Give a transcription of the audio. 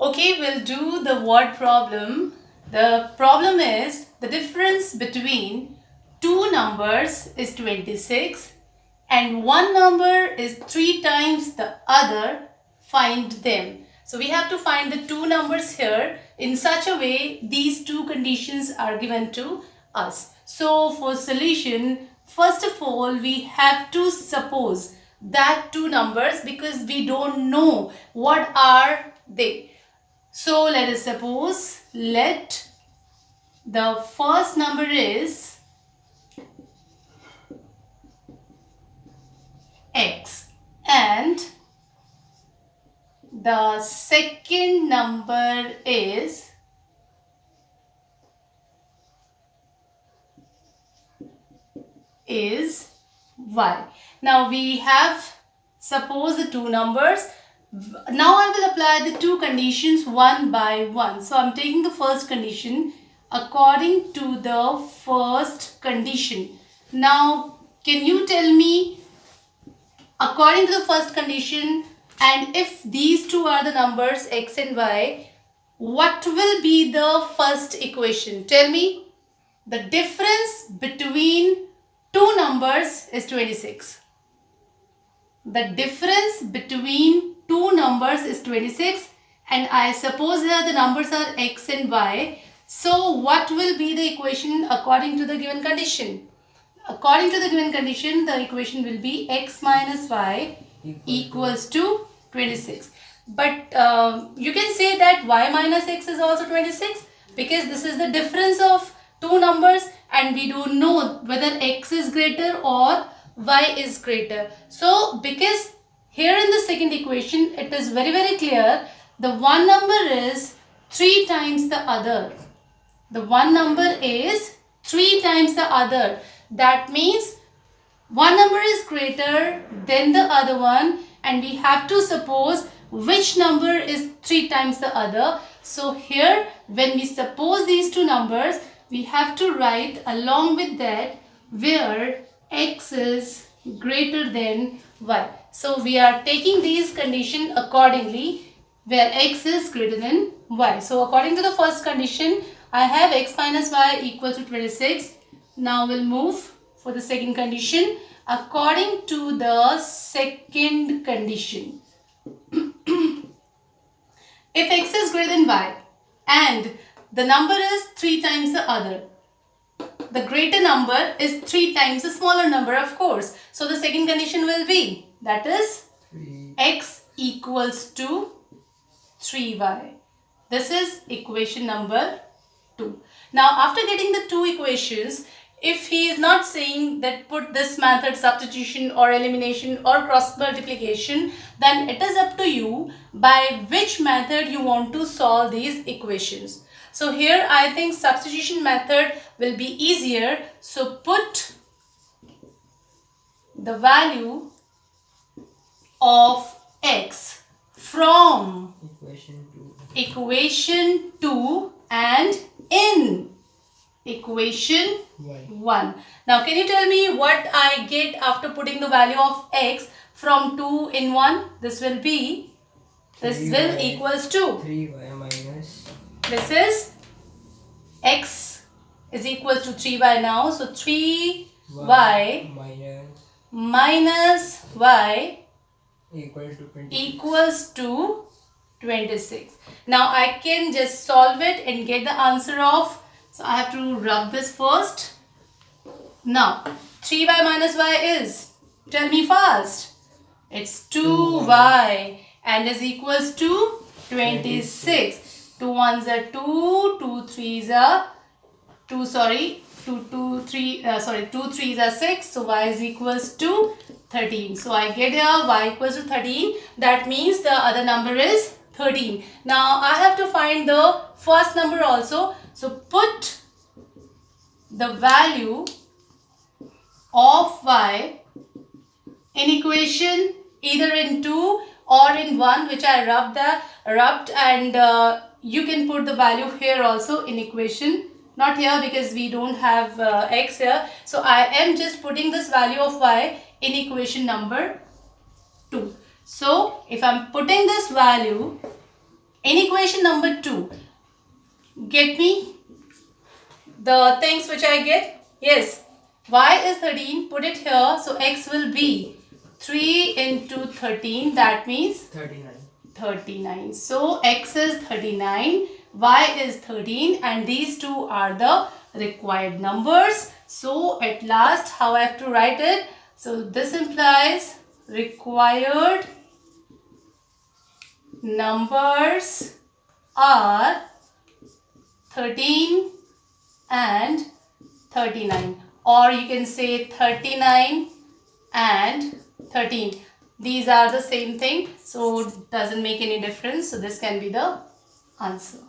Okay, we'll do the word problem. The problem is the difference between two numbers is 26 and one number is 3 times the other. Find them. So we have to find the two numbers here in such a way these two conditions are given to us. So for solution, first of all we have to suppose that two numbers because we don't know what are they. So let us suppose let the first number is x and the second number is y. Now we have suppose the two numbers. Now I will apply the two conditions one by one. So I am taking the first condition according to the first condition. Now can you tell me according to the first condition, and if these two are the numbers x and y, what will be the first equation? Tell me. The difference between two numbers is 26. The difference between two numbers is 26 and I suppose here the numbers are x and y. So what will be the equation according to the given condition? According to the given condition, the equation will be x minus y equals to 26. But you can say that y minus x is also 26 because this is the difference of two numbers and we don't know whether x is greater or y is greater. So because here in the second equation it is very clear the one number is 3 times the other. The one number is 3 times the other. That means one number is greater than the other one and we have to suppose which number is 3 times the other. So here when we suppose these two numbers, we have to write along with that where x is greater than y. So we are taking these conditions accordingly where x is greater than y. So according to the first condition, I have x minus y equal to 26. Now we'll move for the second condition according to the second condition. If x is greater than y and the number is 3 times the other, the greater number is 3 times the smaller number, of course. So the second condition will be, that is 3. X equals to 3y. This is equation number 2. Now after getting the two equations, if he is not saying that put this method substitution or elimination or cross multiplication, then it is up to you by which method you want to solve these equations. So here I think substitution method will be easier. So put the value of x from equation 2 and in equation 1. Now can you tell me what I get after putting the value of x from 2 in 1? This will equals to 3y minus. This is x is equal to 3y now. So 3y minus y equals to 26. Now I can just solve it and get the answer of, so I have to rub this first. Now 3y minus y is, tell me fast, it's 2y and is equals to 26. 2 1s are 2, 2 3s are 2, sorry, 2 3s are 6. So y is equals to 13. So I get here y equals to 13. That means the other number is 13. Now I have to find the first number also. So put the value of y in equation either in 2 or in 1, which I rubbed, and you can put the value here also in equation, not here because we don't have x here. So I am just putting this value of y in equation number 2. So if I am putting this value In equation number 2, get me the things which I get. Yes, y is 13, put it here. So x will be 3 into 13, that means 39. So x is 39, y is 13, and these two are the required numbers. So at last, how I have to write it? So this implies required numbers are 13 and 39, or you can say 39 and 13. These are the same thing, so it doesn't make any difference. So this can be the answer.